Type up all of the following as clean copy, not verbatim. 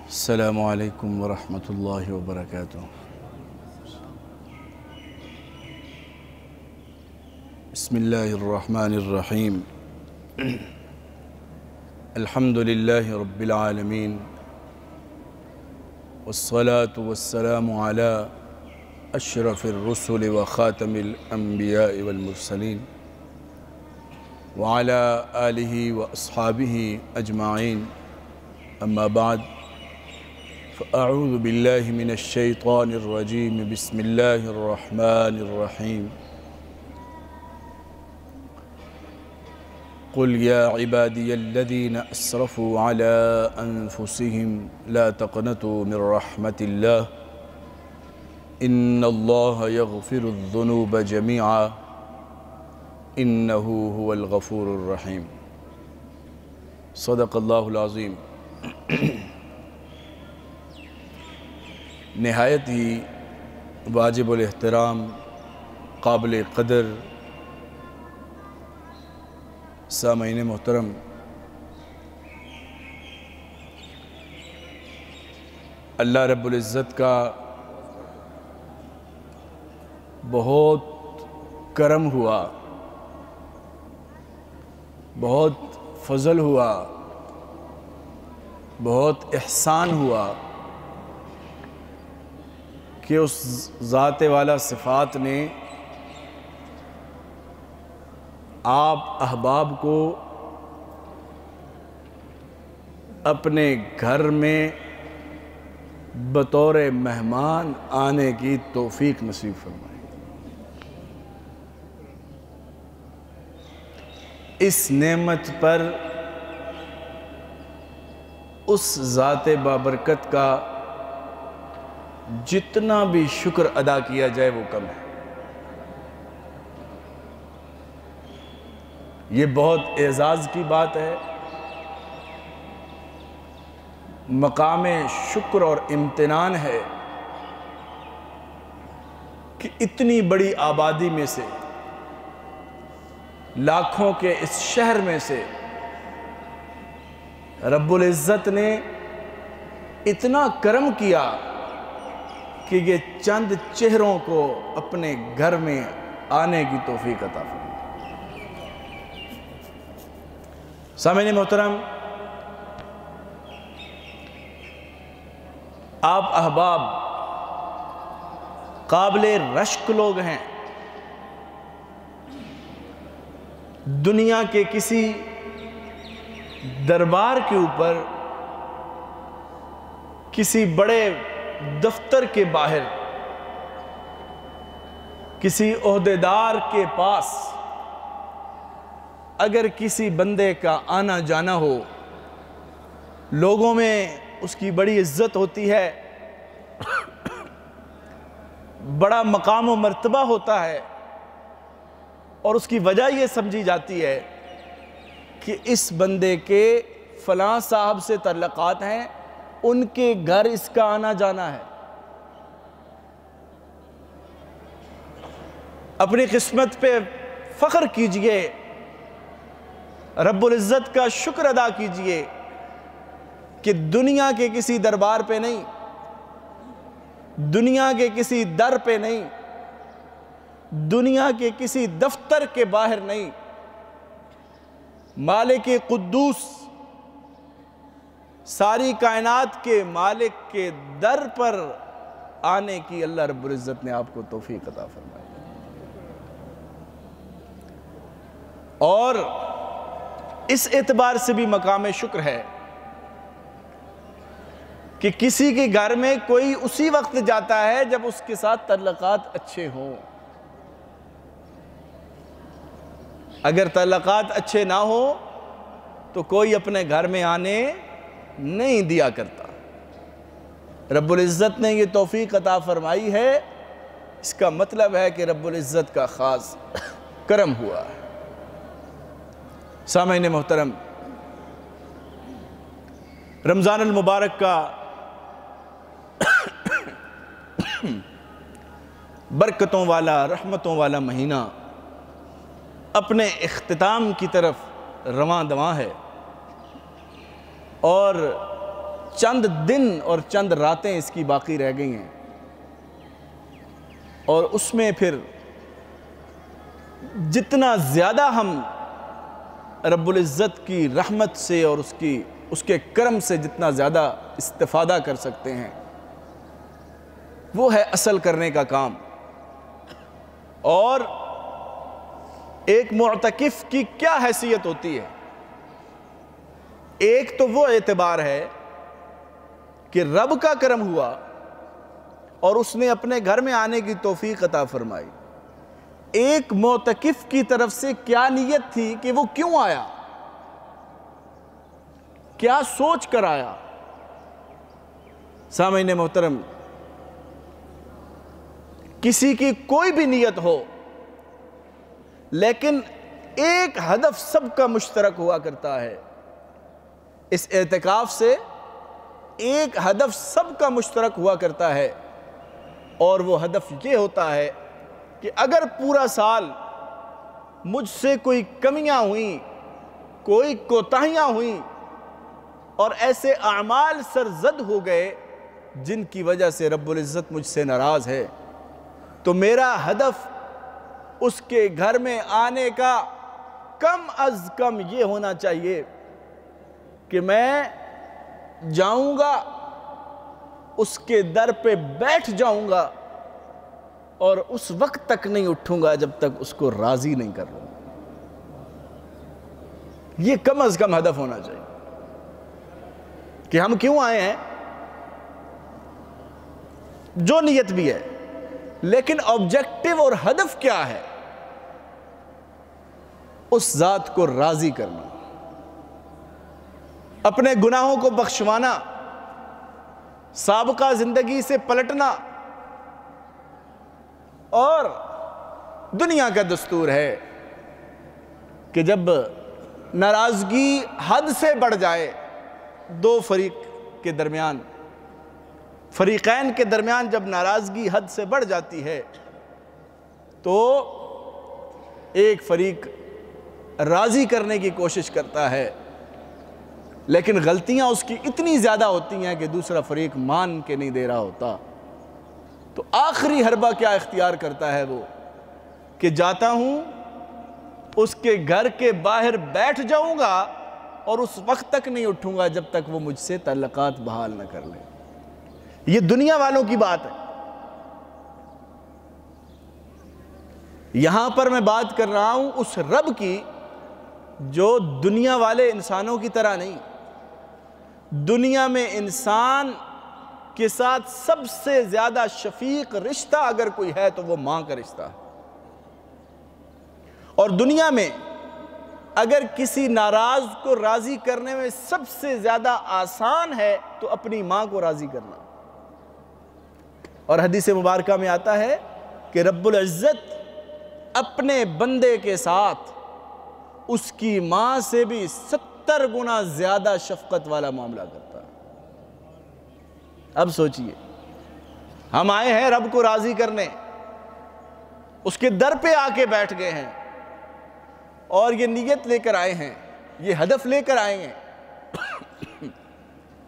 السلام علیکم ورحمۃ اللہ وبرکاتہ۔ بسم اللہ الرحمن الرحیم۔ الحمد للہ رب العالمین، والصلاة والسلام علی اشرف الرسل وخاتم الانبیاء والمرسلین وعلی آلہ واصحابہ اجمعین، اما بعد فأعوذ باللہ من الشیطان الرجیم، بسم اللہ الرحمن الرحیم۔ قل یا عبادی الذین اسرفوا علی انفسہم لا تقنطوا من رحمت اللہ ان اللہ یغفر الذنوب جمیعا انہ هو الغفور الرحیم۔ صدق اللہ العظیم۔ نہایت ہی واجب الاحترام، قابل قدر سامعین محترم، اللہ رب العزت کا بہت کرم ہوا، بہت فضل ہوا، بہت احسان ہوا کہ اس ذات والا صفات نے آپ احباب کو اپنے گھر میں بطور مہمان آنے کی توفیق نصیب فرمائی۔ اس نعمت پر اس ذات بابرکت کا جتنا بھی شکر ادا کیا جائے وہ کم ہے۔ یہ بہت اعزاز کی بات ہے، مقام شکر اور امتنان ہے کہ اتنی بڑی آبادی میں سے، لاکھوں کے اس شہر میں سے رب العزت نے اتنا کرم کیا کہ یہ چند چہروں کو اپنے گھر میں آنے کی توفیق عطا فرمائی۔ سامعین محترم، آپ احباب قابل رشک لوگ ہیں۔ دنیا کے کسی دربار کے اوپر، کسی بڑے دفتر کے باہر، کسی عہدیدار کے پاس اگر کسی بندے کا آنا جانا ہو، لوگوں میں اس کی بڑی عزت ہوتی ہے، بڑا مقام و مرتبہ ہوتا ہے، اور اس کی وجہ یہ سمجھی جاتی ہے کہ اس بندے کے فلاں صاحب سے تعلقات ہیں، ان کے گھر اس کا آنا جانا ہے۔ اپنی قسمت پہ فخر کیجئے، رب العزت کا شکر ادا کیجئے کہ دنیا کے کسی دربار پہ نہیں، دنیا کے کسی در پہ نہیں، دنیا کے کسی دفتر کے باہر نہیں، مالک قدوس، ساری کائنات کے مالک کے در پر آنے کی اللہ رب العزت نے آپ کو توفیق عطا فرمائی۔ اور اس اعتبار سے بھی مقام شکر ہے کہ کسی کے گھر میں کوئی اسی وقت جاتا ہے جب اس کے ساتھ تعلقات اچھے ہوں۔ اگر تعلقات اچھے نہ ہوں تو کوئی اپنے گھر میں آنے نہیں دیا کرتا۔ رب العزت نے یہ توفیق عطا فرمائی ہے، اس کا مطلب ہے کہ رب العزت کا خاص کرم ہوا ہے۔ سامعین محترم، رمضان المبارک کا برکتوں والا، رحمتوں والا مہینہ اپنے اختتام کی طرف رواں دواں ہے، اور چند دن اور چند راتیں اس کی باقی رہ گئی ہیں، اور اس میں پھر جتنا زیادہ ہم رب العزت کی رحمت سے اور اس کے کرم سے جتنا زیادہ استفادہ کر سکتے ہیں، وہ ہے اصل کرنے کا کام۔ اور ایک معتکف کی کیا حیثیت ہوتی ہے؟ ایک تو وہ اعتبار ہے کہ رب کا کرم ہوا اور اس نے اپنے گھر میں آنے کی توفیق عطا فرمائی۔ ایک معتکف کی طرف سے کیا نیت تھی کہ وہ کیوں آیا، کیا سوچ کر آیا؟ سامعین محترم، کسی کی کوئی بھی نیت ہو، لیکن ایک ہدف سب کا مشترک ہوا کرتا ہے۔ اس اعتکاف سے ایک ہدف سب کا مشترک ہوا کرتا ہے، اور وہ ہدف یہ ہوتا ہے کہ اگر پورا سال مجھ سے کوئی کمیاں ہوئیں، کوئی کوتاہیاں ہوئیں، اور ایسے اعمال سرزد ہو گئے جن کی وجہ سے رب العزت مجھ سے ناراض ہے، تو میرا ہدف اس کے گھر میں آنے کا کم از کم یہ ہونا چاہیے کہ میں جاؤں گا، اس کے در پہ بیٹھ جاؤں گا، اور اس وقت تک نہیں اٹھوں گا جب تک اس کو راضی نہیں کر لوں۔ یہ کم از کم ہدف ہونا چاہیے کہ ہم کیوں آئے ہیں، جو نیت بھی ہے، لیکن آبجیکٹو اور ہدف کیا ہے؟ اس ذات کو راضی کرنا، اپنے گناہوں کو بخشوانا، سابقہ زندگی سے پلٹنا۔ اور دنیا کا دستور ہے کہ جب ناراضگی حد سے بڑھ جائے، دو فریقین کے درمیان جب ناراضگی حد سے بڑھ جاتی ہے، تو ایک فریق راضی کرنے کی کوشش کرتا ہے، لیکن غلطیاں اس کی اتنی زیادہ ہوتی ہیں کہ دوسرا فریق مان کے نہیں دے رہا ہوتا۔ تو آخری حربہ کیا اختیار کرتا ہے وہ کہ جاتا ہوں، اس کے گھر کے باہر بیٹھ جاؤں گا، اور اس وقت تک نہیں اٹھوں گا جب تک وہ مجھ سے تعلقات بحال نہ کر لیں۔ یہ دنیا والوں کی بات ہے۔ یہاں پر میں بات کر رہا ہوں اس رب کی جو دنیا والے انسانوں کی طرح نہیں۔ دنیا میں انسان کے ساتھ سب سے زیادہ شفیق رشتہ اگر کوئی ہے تو وہ ماں کا رشتہ ہے، اور دنیا میں اگر کسی ناراض کو راضی کرنے میں سب سے زیادہ آسان ہے تو اپنی ماں کو راضی کرنا۔ اور حدیث مبارکہ میں آتا ہے کہ رب العزت اپنے بندے کے ساتھ اس کی ماں سے بھی 70 گنا زیادہ شفقت والا معاملہ کرتا ہے۔ اب سوچئے، ہم آئے ہیں رب کو راضی کرنے، اس کے در پہ آ کے بیٹھ گئے ہیں، اور یہ نیت لے کر آئے ہیں، یہ ہدف لے کر آئے ہیں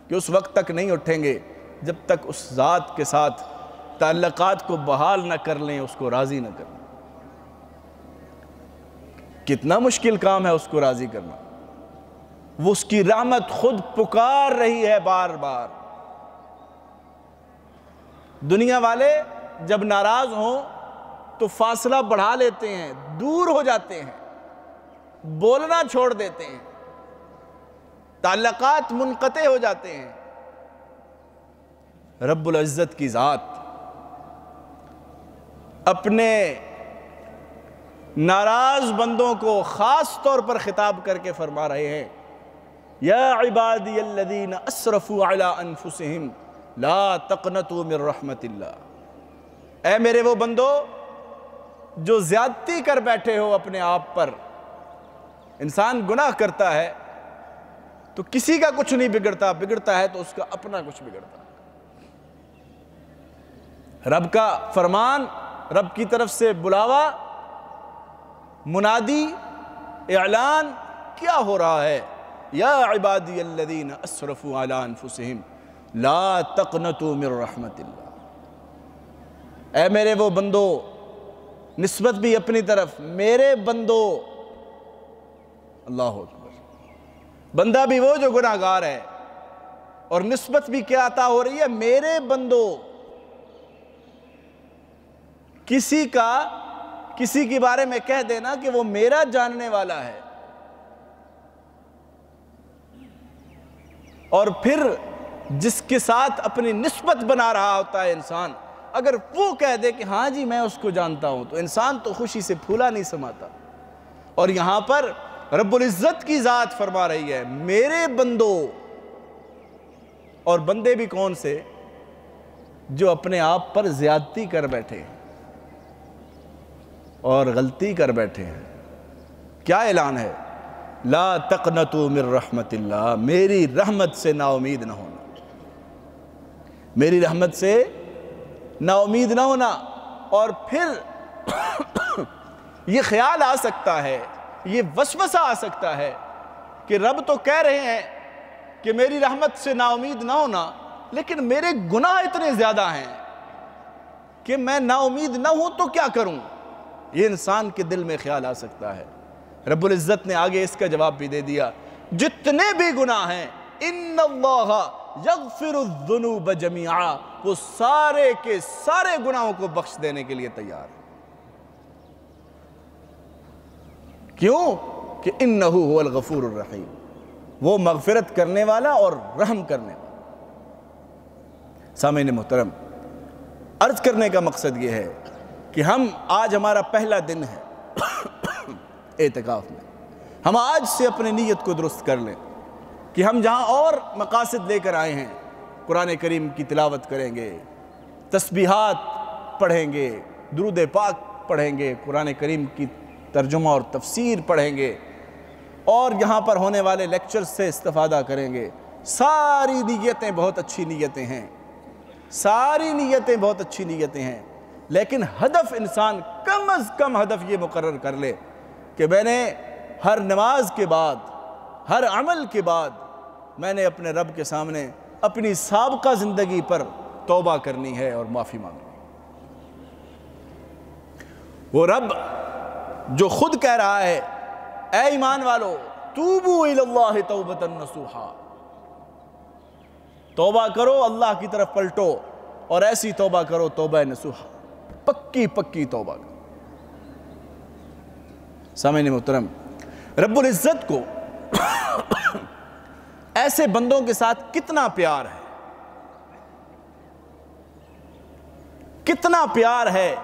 کہ اس وقت تک نہیں اٹھیں گے جب تک اس ذات کے ساتھ تعلقات کو بحال نہ کر لیں، اس کو راضی نہ کر لیں۔ کتنا مشکل کام ہے اس کو راضی کرنا۔ وہ اس کی رحمت خود پکار رہی ہے بار بار۔ دنیا والے جب ناراض ہوں تو فاصلہ بڑھا لیتے ہیں، دور ہو جاتے ہیں، بولنا چھوڑ دیتے ہیں، تعلقات منقطع ہو جاتے ہیں۔ رب العزت کی ذات اپنے ناراض بندوں کو خاص طور پر خطاب کر کے فرما رہے ہیں، یا عبادی الذین اسرفوا علی انفسہم لا تقنطوا من رحمت اللہ۔ اے میرے وہ بندو جو زیادتی کر بیٹھے ہو اپنے آپ پر۔ انسان گناہ کرتا ہے تو کسی کا کچھ نہیں بگڑتا ہے تو اس کا اپنا کچھ بگڑتا ہے۔ رب کا فرمان، رب کی طرف سے بلاوا، منادی، اعلان کیا ہو رہا ہے؟ یا عبادی الذین اسرفوا علی انفسہم، لا تقنطوا من رحمت اللہ، اے میرے وہ بندو، نسبت بھی اپنی طرف، میرے بندو، اللہ اکبر، بندہ بھی وہ جو گناہ گار ہے، اور نسبت بھی کیا عطا ہو رہی ہے؟ میرے بندو۔ کسی کے بارے میں کہہ دینا کہ وہ میرا جاننے والا ہے، اور پھر جس کے ساتھ اپنی نسبت بنا رہا ہوتا ہے انسان، اگر وہ کہہ دے کہ ہاں جی میں اس کو جانتا ہوں، تو انسان تو خوشی سے پھولا نہیں سماتا۔ اور یہاں پر رب العزت کی ذات فرما رہی ہے میرے بندو، اور بندے بھی کون سے؟ جو اپنے آپ پر زیادتی کر بیٹھے اور غلطی کر بیٹھے ہیں۔ کیا اعلان ہے؟ لا تقنطوا من رحمت اللہ، میری رحمت سے نا امید نہ ہونا، میری رحمت سے نا امید نہ ہونا۔ اور پھر یہ خیال آ سکتا ہے، یہ وسوسہ آ سکتا ہے کہ رب تو کہہ رہے ہیں کہ میری رحمت سے نا امید نہ ہونا، لیکن میرے گناہ اتنے زیادہ ہیں کہ میں نا امید نہ ہوں تو کیا کروں؟ یہ انسان کے دل میں خیال آ سکتا ہے۔ رب العزت نے آگے اس کا جواب بھی دے دیا، جتنے بھی گناہ ہیں ان اللہ یغفر الذنوب جمیعا، وہ سارے کے سارے گناہوں کو بخش دینے کے لیے تیار ہے۔ کیوں؟ کہ انہ هو الغفور الرحیم، وہ مغفرت کرنے والا اور رحم کرنے والا۔ سامعین محترم، عرض کرنے کا مقصد یہ ہے کہ آج ہمارا پہلا دن ہے اعتکاف میں، ہم آج سے اپنی نیت کو درست کر لیں کہ ہم جہاں اور مقاصد لے کر آئے ہیں، قرآن کریم کی تلاوت کریں گے، تسبیحات پڑھیں گے، درود پاک پڑھیں گے، قرآن کریم کی ترجمہ اور تفسیر پڑھیں گے، اور یہاں پر ہونے والے لیکچرز سے استفادہ کریں گے۔ ساری نیتیں بہت اچھی نیتیں ہیں، ساری نیتیں بہت اچھی نیتیں ہیں، لیکن ہدف انسان کم از کم ہدف یہ مقرر کر لے کہ میں نے ہر نماز کے بعد، ہر عمل کے بعد، میں نے اپنے رب کے سامنے اپنی سابقہ زندگی پر توبہ کرنی ہے اور معافی مانگنی۔ وہ رب جو خود کہہ رہا ہے اے ایمان والو توبوا الی اللہ توبۃ نصوحا، توبہ کرو، اللہ کی طرف پلٹو، اور ایسی توبہ کرو توبہ نصوحا، پکی توبہ کرو۔ سامعین محترم، رب العزت کو ایسے بندوں کے ساتھ کتنا پیار ہے، کتنا پیار ہے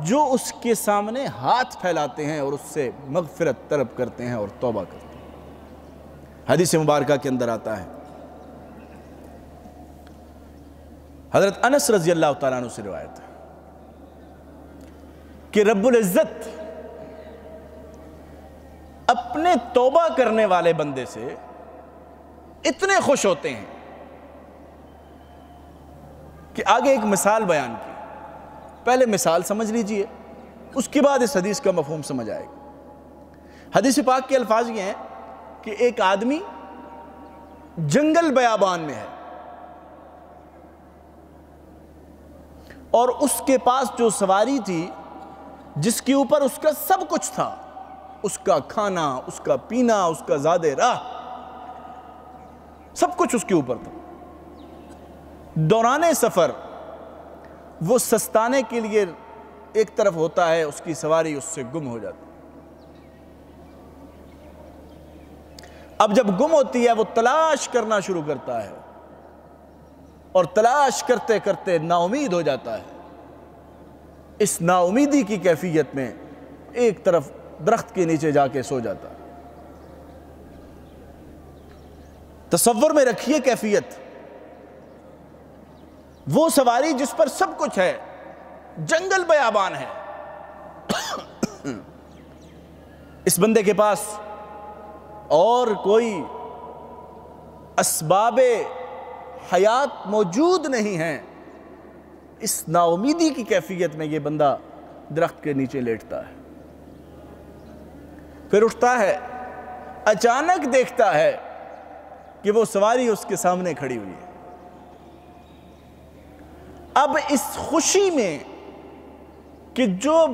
جو اس کے سامنے ہاتھ پھیلاتے ہیں اور اس سے مغفرت طلب کرتے ہیں اور توبہ کرتے ہیں۔ حدیث مبارکہ کے اندر آتا ہے، حضرت انس رضی اللہ تعالیٰ عنہ سے روایت ہے کہ رب العزت اپنے توبہ کرنے والے بندے سے اتنے خوش ہوتے ہیں کہ آگے ایک مثال بیان کی۔ پہلے مثال سمجھ لیجئے، اس کے بعد اس حدیث کا مفہوم سمجھ آئے گا۔ حدیث پاک کے الفاظ یہ ہیں کہ ایک آدمی جنگل بیابان میں ہے، اور اس کے پاس جو سواری تھی جس کے اوپر اس کا سب کچھ تھا، اس کا کھانا، اس کا پینا، اس کا زاد راہ، سب کچھ اس کے اوپر تھا۔ دوران سفر وہ سستانے کے لیے ایک طرف ہوتا ہے، اس کی سواری اس سے گم ہو جاتی۔ اب جب گم ہوتی ہے وہ تلاش کرنا شروع کرتا ہے، اور تلاش کرتے کرتے نا امید ہو جاتا ہے۔ اس نا امیدی کی کیفیت میں ایک طرف درخت کے نیچے جا کے سو جاتا ہے۔ تصور میں رکھیے کیفیت، وہ سواری جس پر سب کچھ ہے، جنگل بیابان ہے، اس بندے کے پاس اور کوئی اسباب حیات موجود نہیں ہیں۔ اس نا امیدی کی کیفیت میں یہ بندہ درخت کے نیچے لیٹتا ہے، پھر اٹھتا ہے، اچانک دیکھتا ہے کہ وہ سواری اس کے سامنے کھڑی ہوئی ہے۔ اب اس خوشی میں کہ جو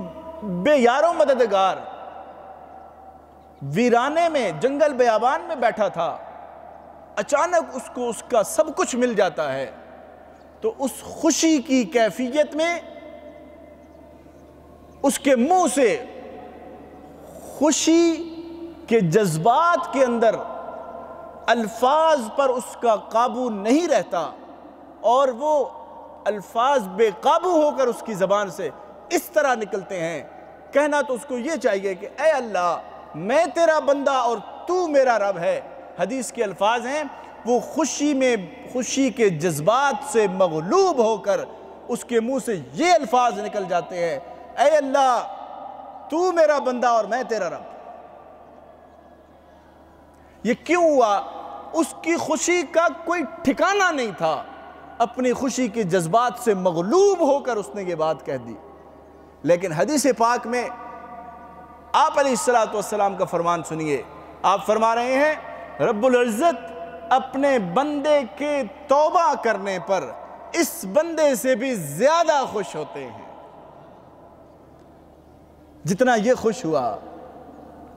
بے یارو مددگار ویرانے میں جنگل بیابان میں بیٹھا تھا، اچانک اس کو اس کا سب کچھ مل جاتا ہے، تو اس خوشی کی کیفیت میں اس کے منہ سے خوشی کے جذبات کے اندر الفاظ پر اس کا قابو نہیں رہتا، اور وہ الفاظ بے قابو ہو کر اس کی زبان سے اس طرح نکلتے ہیں، کہنا تو اس کو یہ چاہیے کہ اے اللہ میں تیرا بندہ اور تو میرا رب ہے۔ حدیث کے الفاظ ہیں، وہ خوشی کے جذبات سے مغلوب ہو کر اس کے منہ سے یہ الفاظ نکل جاتے ہیں، اے اللہ تو میرا بندہ اور میں تیرا رب۔ یہ کیوں ہوا؟ اس کی خوشی کا کوئی ٹھکانہ نہیں تھا، اپنی خوشی کے جذبات سے مغلوب ہو کر اس نے یہ بات کہہ دی۔ لیکن حدیث پاک میں آپ علیہ السلام کا فرمان سنیے، آپ فرما رہے ہیں رب العزت اپنے بندے کے توبہ کرنے پر اس بندے سے بھی زیادہ خوش ہوتے ہیں۔ جتنا یہ خوش ہوا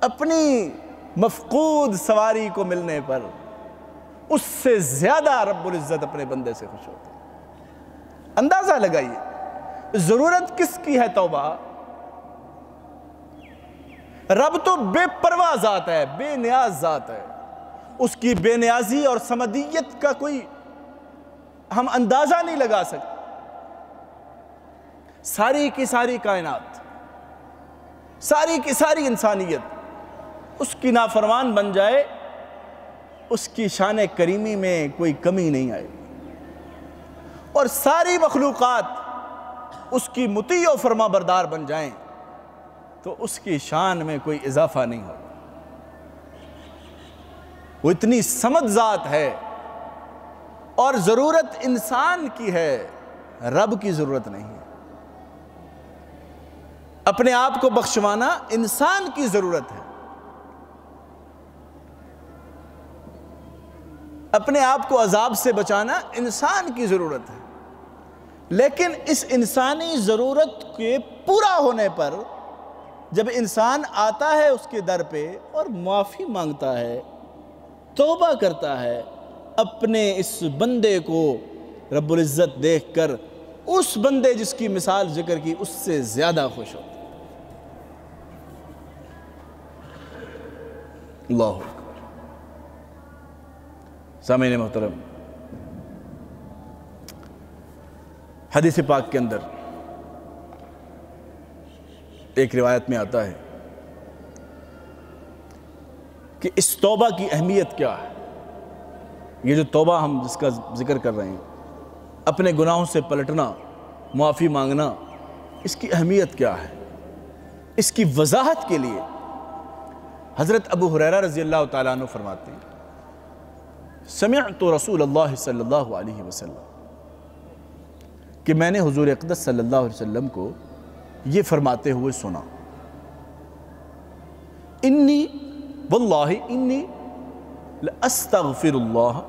اپنی مفقود سواری کو ملنے پر، اس سے زیادہ رب العزت اپنے بندے سے خوش ہوتے ہیں۔ اندازہ لگائیے ضرورت کس کی ہے توبہ؟ رب تو بے پرواہ ذات ہے، بے نیاز ذات ہے، اس کی بے نیازی اور صمدیت کا کوئی ہم اندازہ نہیں لگا سکتے۔ ساری کی ساری کائنات، ساری کی ساری انسانیت اس کی نافرمان بن جائے، اس کی شان کریمی میں کوئی کمی نہیں آئے، اور ساری مخلوقات اس کی مطیع و فرما بردار بن جائیں تو اس کی شان میں کوئی اضافہ نہیں ہوگا۔ وہ اتنی صمد ذات ہے، اور ضرورت انسان کی ہے، رب کی ضرورت نہیں ہے۔ اپنے آپ کو بخشوانا انسان کی ضرورت ہے، اپنے آپ کو عذاب سے بچانا انسان کی ضرورت ہے۔ لیکن اس انسانی ضرورت کے پورا ہونے پر جب انسان آتا ہے اس کے در پہ اور معافی مانگتا ہے، توبہ کرتا ہے، اپنے اس بندے کو رب العزت دیکھ کر اس بندے جس کی مثال ذکر کی اس سے زیادہ خوش ہوتا ہے۔ اللہ اکبر۔ سامعین محترم، حدیث پاک کے اندر ایک روایت میں آتا ہے کہ اس توبہ کی اہمیت کیا ہے۔ یہ جو توبہ ہم جس کا ذکر کر رہے ہیں، اپنے گناہوں سے پلٹنا، معافی مانگنا، اس کی اہمیت کیا ہے؟ اس کی وضاحت کے لیے حضرت ابو ہریرہ رضی اللہ تعالیٰ عنہ فرماتے ہیں، سمعت رسول اللہ صلی اللہ علیہ وسلم، کہ میں نے حضور اقدس صلی اللہ علیہ وسلم کو یہ فرماتے ہوئے سنا، انی واللہ انی لاستغفر اللہ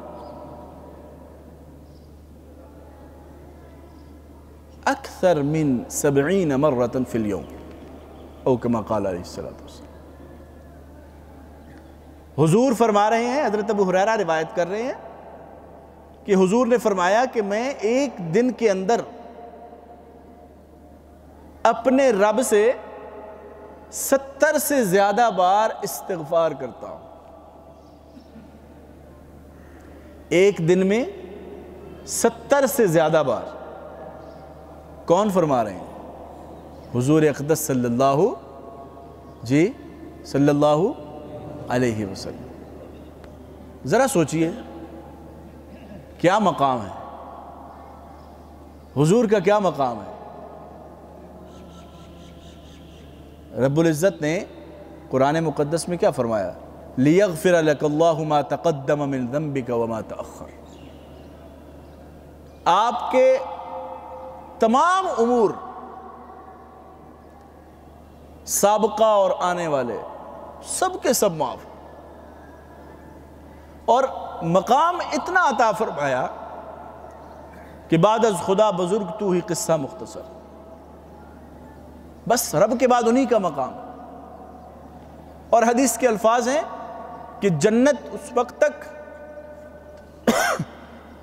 اکثر من 70 مرة فی اليوم، او کما قال علیہ الصلوۃ والسلام۔ حضور فرما رہے ہیں، حضرت ابو ہریرہ روایت کر رہے ہیں کہ حضور نے فرمایا کہ میں ایک دن کے اندر اپنے رب سے 70 سے زیادہ بار استغفار کرتا ہوں۔ ایک دن میں 70 سے زیادہ بار۔ کون فرما رہے ہیں؟ حضور اقدس صلی اللہ علیہ وسلم۔ ذرا سوچئے کیا مقام ہے، حضور کا کیا مقام ہے۔ رب العزت نے قرآن مقدس میں کیا فرمایا؟ لِيَغْفِرَ لَكَ اللَّهُ مَا تَقَدَّمَ مِن ذَنبِكَ وَمَا تَأَخَّرَ۔ آپ کے تمام امور، سابقہ اور آنے والے، سب کے سب معاف، اور مقام اتنا عطا فرمایا کہ بعد از خدا بزرگ تو ہی قصہ مختصر، بس رب کے بعد انہی کا مقام۔ اور حدیث کے الفاظ ہیں کہ جنت اس وقت تک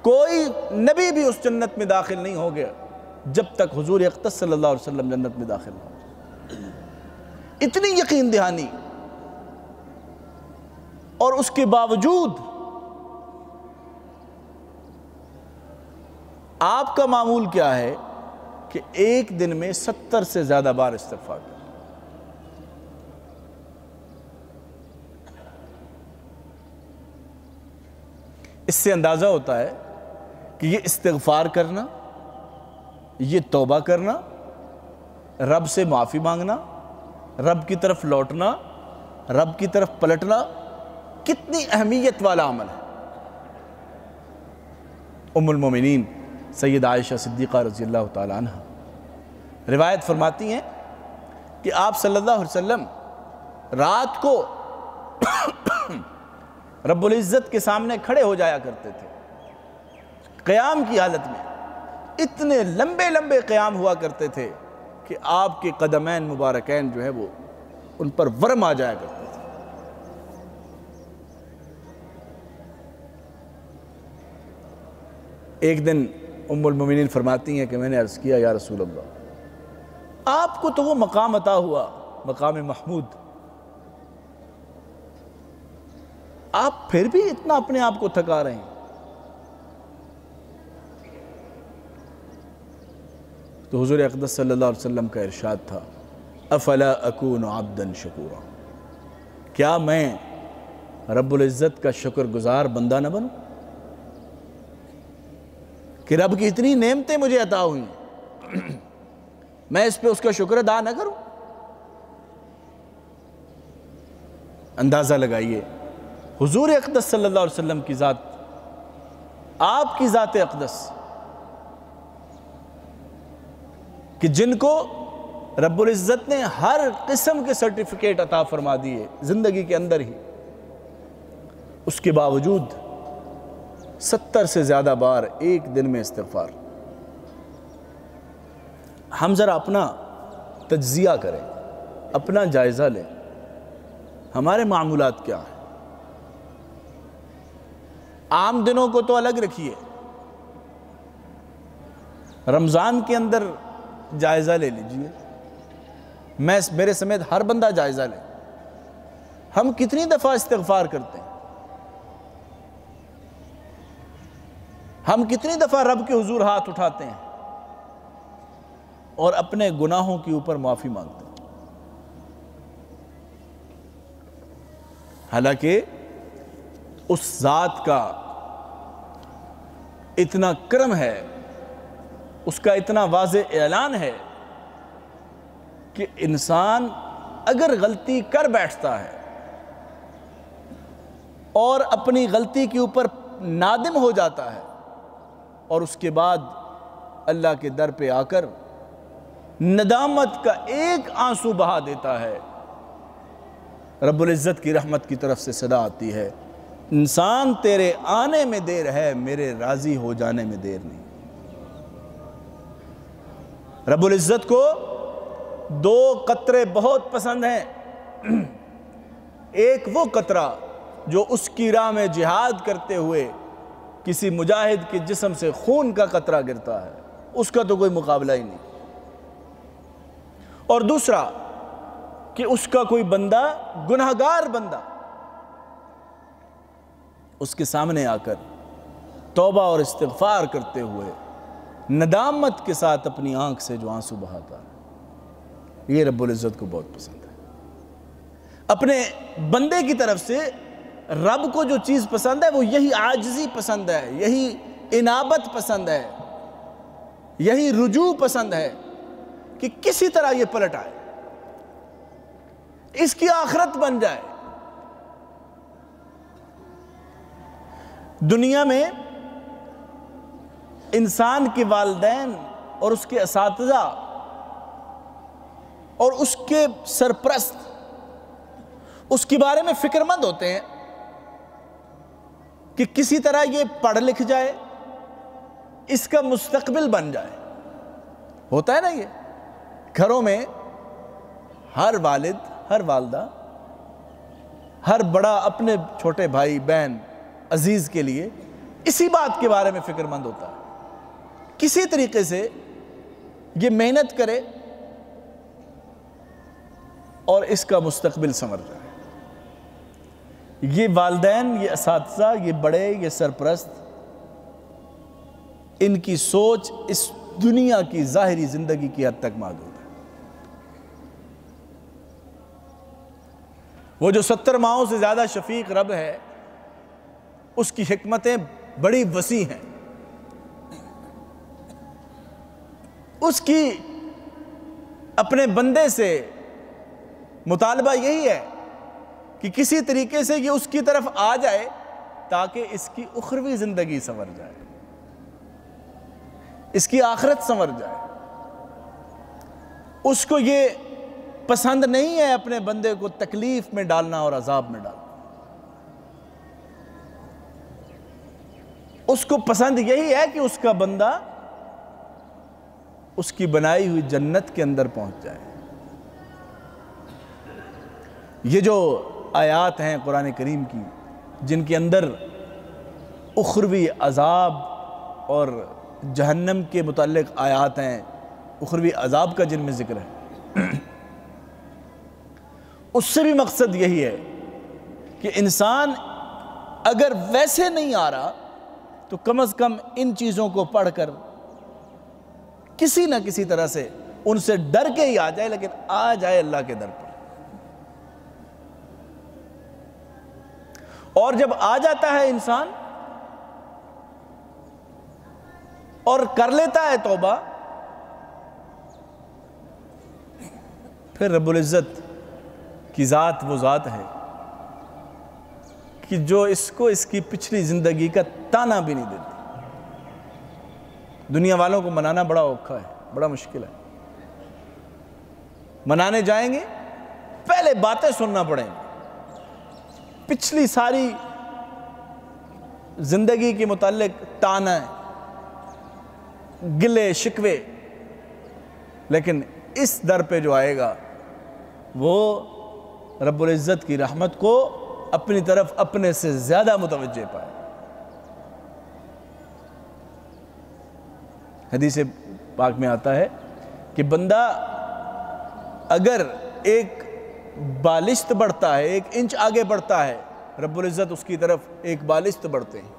کوئی نبی بھی اس جنت میں داخل نہیں ہو گیا جب تک حضور اقدس صلی اللہ علیہ وسلم جنت میں داخل نہ ہو۔ اتنی یقین دہانی، اور اس کے باوجود آپ کا معمول کیا ہے کہ ایک دن میں 70 سے زیادہ بار استغفار کریں۔ اس سے اندازہ ہوتا ہے کہ یہ استغفار کرنا، یہ توبہ کرنا، رب سے معافی مانگنا، رب کی طرف لوٹنا، رب کی طرف پلٹنا کتنی اہمیت والا عمل ہے۔ ام المومنین سید عائشہ صدیقہ رضی اللہ تعالیٰ عنہ روایت فرماتی ہیں کہ آپ صلی اللہ علیہ وسلم رات کو رب العزت کے سامنے کھڑے ہو جایا کرتے تھے، قیام کی حالت میں اتنے لمبے لمبے قیام ہوا کرتے تھے کہ آپ کے قدمین مبارکین جو ہے وہ ان پر ورم آ جایا کرتے تھے۔ ایک دن ام المومنین فرماتی ہیں کہ میں نے عرض کیا یا رسول اللہ، آپ کو تو وہ مقام عطا ہوا، مقام محمود، آپ پھر بھی اتنا اپنے آپ کو تھکا رہے ہیں۔ تو حضور اقدس صلی اللہ علیہ وسلم کا ارشاد تھا، افلا اکون عبدا شکورا، کیا میں رب العزت کا شکر گزار بندہ نہ بنوں کہ رب کی اتنی نعمتیں مجھے عطا ہوئی ہیں، میں اس پہ اس کا شکر ادا نہ کروں؟ اندازہ لگائیے حضور اقدس صلی اللہ علیہ وسلم کی ذات، آپ کی ذات اقدس، کہ جن کو رب العزت نے ہر قسم کے سرٹیفکیٹ عطا فرما دیے زندگی کے اندر ہی، اس کے باوجود 70 سے زیادہ بار ایک دن میں استغفار۔ ہم ذرا اپنا تجزیہ کریں، اپنا جائزہ لیں، ہمارے معمولات کیا ہیں؟ عام دنوں کو تو الگ رکھیے، رمضان کے اندر جائزہ لے لیجئے، میرے سمیت ہر بندہ جائزہ لے، ہم کتنی دفعہ استغفار کرتے ہیں، ہم کتنی دفعہ رب کے حضور ہاتھ اٹھاتے ہیں اور اپنے گناہوں کے اوپر معافی مانگتے ہیں۔ حالانکہ اس ذات کا اتنا کرم ہے، اس کا اتنا واضح اعلان ہے کہ انسان اگر غلطی کر بیٹھتا ہے اور اپنی غلطی کے اوپر نادم ہو جاتا ہے اور اس کے بعد اللہ کے در پہ آ کر ندامت کا ایک آنسو بہا دیتا ہے، رب العزت کی رحمت کی طرف سے صدا آتی ہے، انسان تیرے آنے میں دیر ہے، میرے راضی ہو جانے میں دیر نہیں۔ رب العزت کو 2 قطرے بہت پسند ہیں، ایک وہ قطرہ جو اس کی راہ میں جہاد کرتے ہوئے کسی مجاہد کے جسم سے خون کا قطرہ گرتا ہے، اس کا تو کوئی مقابلہ ہی نہیں، اور دوسرا کہ اس کا کوئی بندہ، گناہگار بندہ، اس کے سامنے آ کر توبہ اور استغفار کرتے ہوئے ندامت کے ساتھ اپنی آنکھ سے جو آنسو بہاتا ہے، یہ رب العزت کو بہت پسند ہے۔ اپنے بندے کی طرف سے رب کو جو چیز پسند ہے وہ یہی عاجزی پسند ہے، یہی انابت پسند ہے، یہی رجوع پسند ہے کہ کسی طرح یہ پلٹ آئے، اس کی آخرت بن جائے۔ دنیا میں انسان کے والدین اور اس کے اساتذہ اور اس کے سرپرست اس کے بارے میں فکر مند ہوتے ہیں کہ کسی طرح یہ پڑھ لکھ جائے، اس کا مستقبل بن جائے. ہوتا ہے نا یہ گھروں میں، ہر والد، ہر والدہ، ہر بڑا اپنے چھوٹے بھائی بہن عزیز کے لیے اسی بات کے بارے میں فکر مند ہوتا ہے، کسی طریقے سے یہ محنت کرے اور اس کا مستقبل سنور جائے. یہ والدین، یہ اساتذہ، یہ بڑے، یہ سرپرست، ان کی سوچ اس دنیا کی ظاہری زندگی کی حد تک محدود ہے. وہ جو 70 ماہوں سے زیادہ شفیق رب ہے، اس کی حکمتیں بڑی وسیع ہیں. اس کی اپنے بندے سے مطالبہ یہی ہے کہ کسی طریقے سے یہ اس کی طرف آ جائے تاکہ اس کی اخروی زندگی سنور جائے، اس کی آخرت سنور جائے. اس کو یہ پسند نہیں ہے اپنے بندے کو تکلیف میں ڈالنا اور عذاب میں ڈالنا. اس کو پسند یہی ہے کہ اس کا بندہ اس کی بنائی ہوئی جنت کے اندر پہنچ جائے. یہ جو آیات ہیں قرآن کریم کی، جن کے اندر اخروی عذاب اور جہنم کے متعلق آیات ہیں، اخروی عذاب کا جن میں ذکر ہے، اس سے بھی مقصد یہی ہے کہ انسان اگر ویسے نہیں آ رہا تو کم از کم ان چیزوں کو پڑھ کر کسی نہ کسی طرح سے ان سے ڈر کے ہی آ جائے، لیکن آ جائے اللہ کے در پر. اور جب آ جاتا ہے انسان اور کر لیتا ہے توبہ، پھر رب العزت کی ذات وہ ذات ہے کہ جو اس کو اس کی پچھلی زندگی کا تانا بھی نہیں دیتی. دنیا والوں کو منانا بڑا اوکھا ہے، بڑا مشکل ہے. منانے جائیں گے پہلے باتیں سننا پڑیں گی، پچھلی ساری زندگی کے متعلق تانا ہے، گلے شکوے. لیکن اس در پہ جو آئے گا وہ رب العزت کی رحمت کو اپنی طرف اپنے سے زیادہ متوجہ پائے. حدیث پاک میں آتا ہے کہ بندہ اگر ایک بالشت بڑھتا ہے، 1 انچ آگے بڑھتا ہے، رب العزت اس کی طرف 1 بالشت بڑھتے ہیں.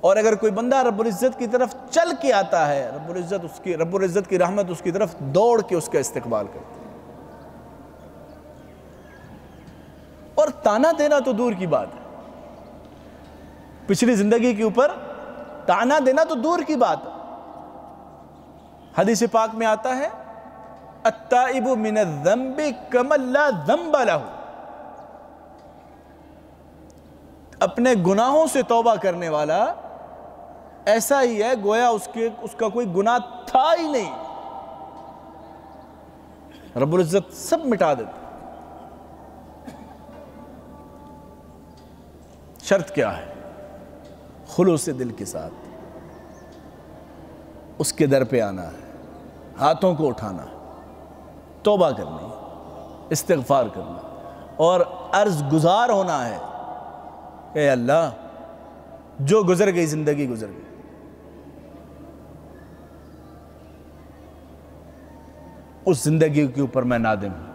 اور اگر کوئی بندہ رب العزت کی طرف چل کے آتا ہے، رب العزت کی رحمت اس کی طرف دوڑ کے اس کا استقبال کرتی ہے. اور تانا دینا تو دور کی بات ہے، پچھلی زندگی کے اوپر تانا دینا تو دور کی بات ہے. حدیث پاک میں آتا ہے التائب من الذنب کمن لا ذنب لہ، اپنے گناہوں سے توبہ کرنے والا ایسا ہی ہے گویا اس کا کوئی گناہ تھا ہی نہیں. رب العزت سب مٹا دیتا. شرط کیا ہے؟ خلوص دل کے ساتھ اس کے در پہ آنا ہے، ہاتھوں کو اٹھانا، توبہ کرنی، استغفار کرنا اور عرض گزار ہونا ہے کہ اے اللہ جو گزر گئی زندگی گزر گئی، اس زندگی کے اوپر میں نادم ہوں،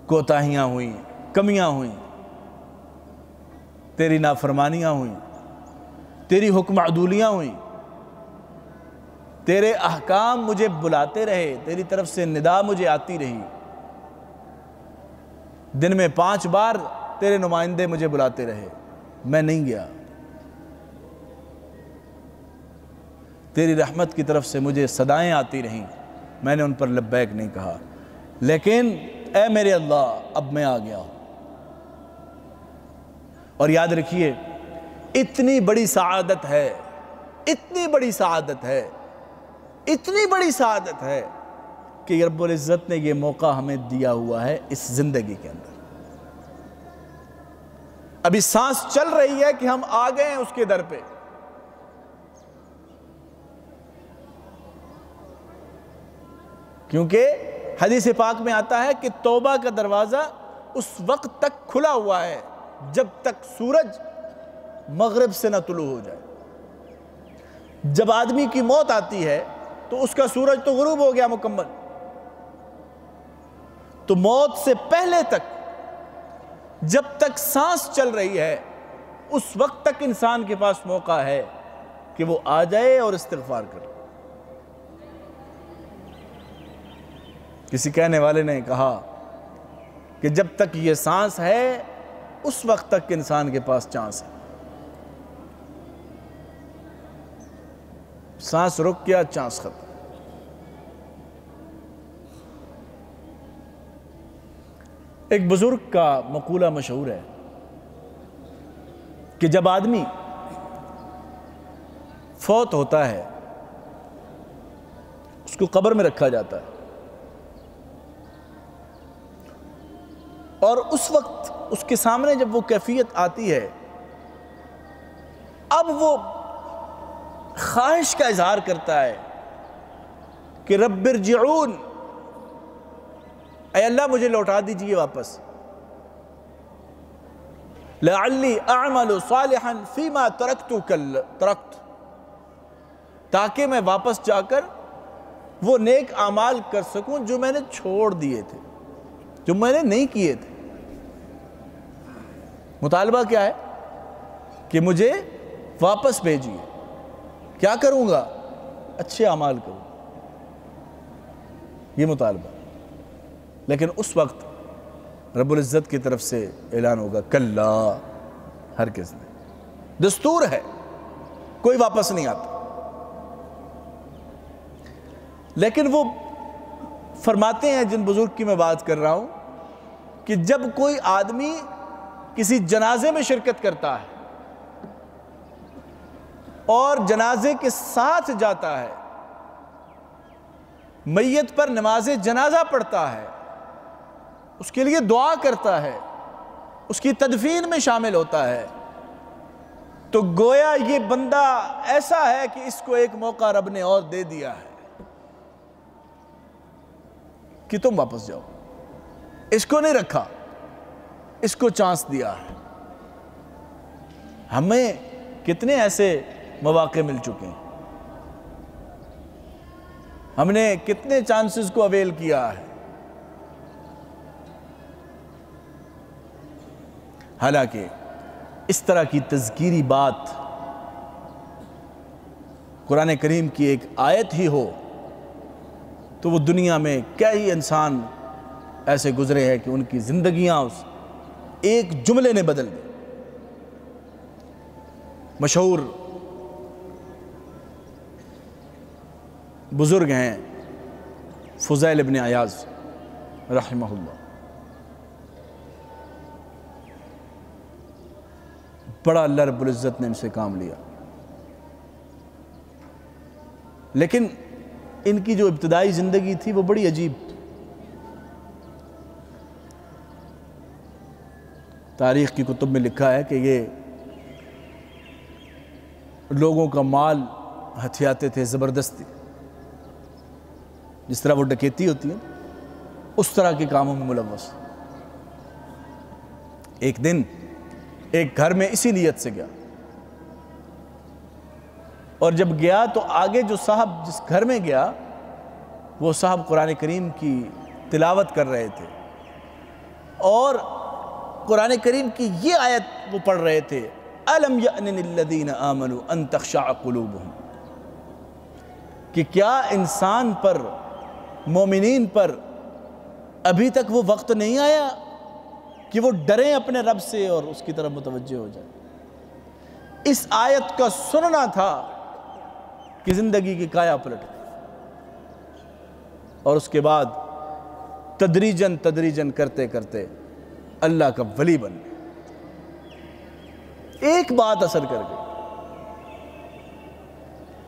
کوتاہیاں ہوئیں، کمیاں ہوئیں، تیری نافرمانیاں ہوئیں، تیری حکم عدولیاں ہوئیں، تیرے احکام مجھے بلاتے رہے، تیری طرف سے ندا مجھے آتی رہی، دن میں 5 بار تیرے نمائندے مجھے بلاتے رہے، میں نہیں گیا. تیری رحمت کی طرف سے مجھے صدائیں آتی رہیں، میں نے ان پر لبیک نہیں کہا، لیکن اے میرے اللہ اب میں آ گیا ہوں. اور یاد رکھیے اتنی بڑی سعادت ہے، اتنی بڑی سعادت ہے، اتنی بڑی سعادت ہے کہ رب العزت نے یہ موقع ہمیں دیا ہوا ہے اس زندگی کے اندر. ابھی سانس چل رہی ہے کہ ہم آ گئے ہیں اس کے در پہ. کیونکہ حدیث پاک میں آتا ہے کہ توبہ کا دروازہ اس وقت تک کھلا ہوا ہے جب تک سورج مغرب سے نہ طلوع ہو جائے۔ جب آدمی کی موت آتی ہے تو اس کا سورج تو غروب ہو گیا مکمل، تو موت سے پہلے تک جب تک سانس چل رہی ہے اس وقت تک انسان کے پاس موقع ہے کہ وہ آ جائے اور استغفار کرے۔ کسی کہنے والے نے کہا کہ جب تک یہ سانس ہے اس وقت تک انسان کے پاس چانس ہے، سانس رک گیا چانس ختم۔ ایک بزرگ کا مقولہ مشہور ہے کہ جب آدمی فوت ہوتا ہے اس کو قبر میں رکھا جاتا ہے، اور اس وقت اس کے سامنے جب وہ کیفیت آتی ہے، اب وہ خواہش کا اظہار کرتا ہے کہ رب ارجعون، اے اللہ مجھے لوٹا دیجئے واپس، لعلی اعمل صالحا فیما ترکت، تاکہ میں واپس جا کر وہ نیک اعمال کر سکوں جو میں نے چھوڑ دیے تھے، جو میں نے نہیں کیے تھے۔ مطالبہ کیا ہے کہ مجھے واپس بھیجیے۔ کیا کروں گا؟ اچھے اعمال کروں، یہ مطالبہ۔ لیکن اس وقت رب العزت کی طرف سے اعلان ہوگا کلا، ہرگز نہیں، دستور ہے، کوئی واپس نہیں آتا۔ لیکن وہ فرماتے ہیں، جن بزرگ کی میں بات کر رہا ہوں، کہ جب کوئی آدمی کسی جنازے میں شرکت کرتا ہے اور جنازے کے ساتھ جاتا ہے، میت پر نماز جنازہ پڑھتا ہے، اس کے لیے دعا کرتا ہے، اس کی تدفین میں شامل ہوتا ہے، تو گویا یہ بندہ ایسا ہے کہ اس کو ایک موقع رب نے اور دے دیا ہے کہ تم واپس جاؤ۔ اس کو نہیں رکھا، اس کو چانس دیا ہے۔ ہمیں کتنے ایسے مواقع مل چکے ہیں، ہم نے کتنے چانسز کو اویل کیا ہے۔ حالانکہ اس طرح کی تذکیری بات قرآن کریم کی ایک آیت ہی ہو تو وہ دنیا میں کئی انسان ایسے گزرے ہیں کہ ان کی زندگیاں اس ایک جملے نے بدل دی۔ مشہور بزرگ ہیں فضیل ابن عیاض رحمہ اللہ، بڑا اللہ رب العزت نے ان سے کام لیا، لیکن ان کی جو ابتدائی زندگی تھی وہ بڑی عجیب تھی۔ تاریخ کی کتب میں لکھا ہے کہ یہ لوگوں کا مال ہتھیاتے تھے زبردستی، جس طرح وہ ڈکیتی ہوتی ہے اس طرح کے کاموں میں ملوث۔ ایک دن ایک گھر میں اسی نیت سے گیا، اور جب گیا تو آگے جو صاحب جس گھر میں گیا وہ صاحب قرآن کریم کی تلاوت کر رہے تھے، اور قرآن کریم کی یہ آیت وہ پڑھ رہے تھے، أَلَمْ يَأْنِ الَّذِينَ آمَنُوا أَن تَخْشَعَ قُلُوبُهُمْ، کہ کیا انسان پر، مومنین پر ابھی تک وہ وقت نہیں آیا کہ وہ ڈریں اپنے رب سے اور اس کی طرف متوجہ ہو جائیں۔ اس آیت کا سننا تھا کہ زندگی کی کایا پلٹ گئی، اور اس کے بعد تدریجاً تدریجاً کرتے کرتے اللہ کا ولی بن گئے۔ ایک بات اثر کر گئی۔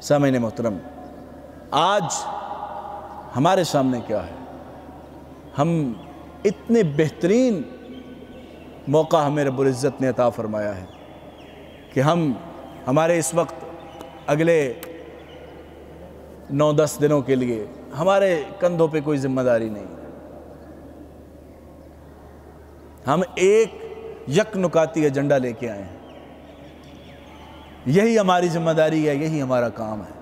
سامعین محترم، آج ہمارے سامنے کیا ہے؟ ہم اتنے بہترین موقع ہمیں رب العزت نے عطا فرمایا ہے کہ ہمارے اس وقت اگلے 9-10 دنوں کے لیے ہمارے کندھوں پہ کوئی ذمہ داری نہیں ہے. ہم ایک یک نکاتی ایجنڈا لے کے آئے ہیں. یہی ہماری ذمہ داری ہے, یہی ہمارا کام ہے.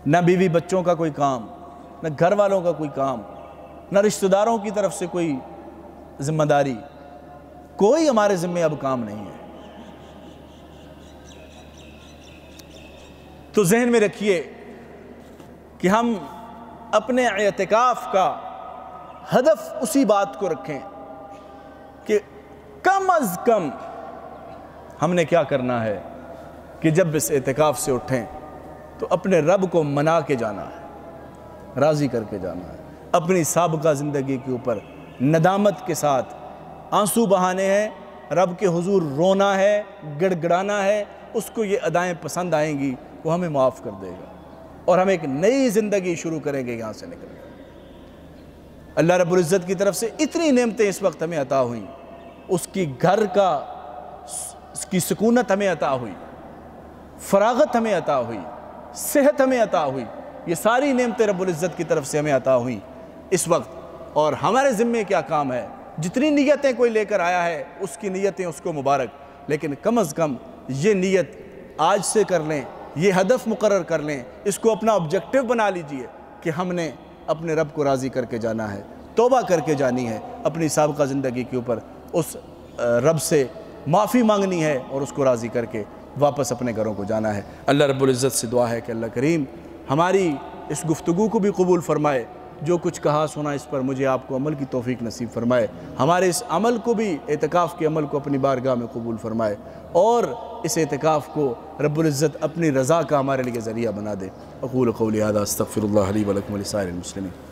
نہ بیوی بچوں کا کوئی کام, نہ گھر والوں کا کوئی کام, نہ رشتہ داروں کی طرف سے کوئی ذمہ داری, کوئی ہمارے ذمہ اب کام نہیں ہے. تو ذہن میں رکھیے کہ ہم اپنے اعتکاف کا ہدف اسی بات کو رکھیں کہ کم از کم ہم نے کیا کرنا ہے کہ جب اس اعتکاف سے اٹھیں تو اپنے رب کو منا کے جانا ہے, راضی کر کے جانا ہے. اپنی سابقہ زندگی کے اوپر ندامت کے ساتھ آنسو بہانے ہیں, رب کے حضور رونا ہے, گڑ گڑانا ہے. اس کو یہ ادائیں پسند آئیں گی, وہ ہمیں معاف کر دے گا اور ہم ایک نئی زندگی شروع کریں گے یہاں سے نکل کر. اللہ رب العزت کی طرف سے اتنی نعمتیں اس وقت ہمیں عطا ہوئیں, اس کی گھر کا اس کی سکونت ہمیں عطا ہوئی, فراغت ہمیں عطا ہوئی, صحت ہمیں عطا ہوئی. یہ ساری نعمتیں رب العزت کی طرف سے ہمیں عطا ہوئیں اس وقت. اور ہمارے ذمے کیا کام ہے؟ جتنی نیتیں کوئی لے کر آیا ہے اس کی نیتیں اس کو مبارک, لیکن کم از کم یہ نیت آج سے کر لیں, یہ ہدف مقرر کر لیں, اس کو اپنا آبجیکٹیو بنا لیجئے کہ ہم نے اپنے رب کو راضی کر کے جانا ہے, توبہ کر کے جانی ہے, اپنی سابقہ زندگی کے اوپر اس رب سے معافی مانگنی ہے اور اس کو راضی کر کے واپس اپنے گھروں کو جانا ہے. اللہ رب العزت سے دعا ہے کہ اللہ کریم ہماری اس گفتگو کو بھی قبول فرمائے, جو کچھ کہا سنا اس پر مجھے آپ کو عمل کی توفیق نصیب فرمائے, ہمارے اس عمل کو بھی, اعتکاف کے عمل کو اپنی بارگاہ میں قبول فرمائے, اور اس اعتکاف کو رب العزت اپنی رضا کا ہمارے لیے ذریعہ بنا دے. اقول قولی ھذا استغفر اللہ لی ولکم ولسائر المسلمین.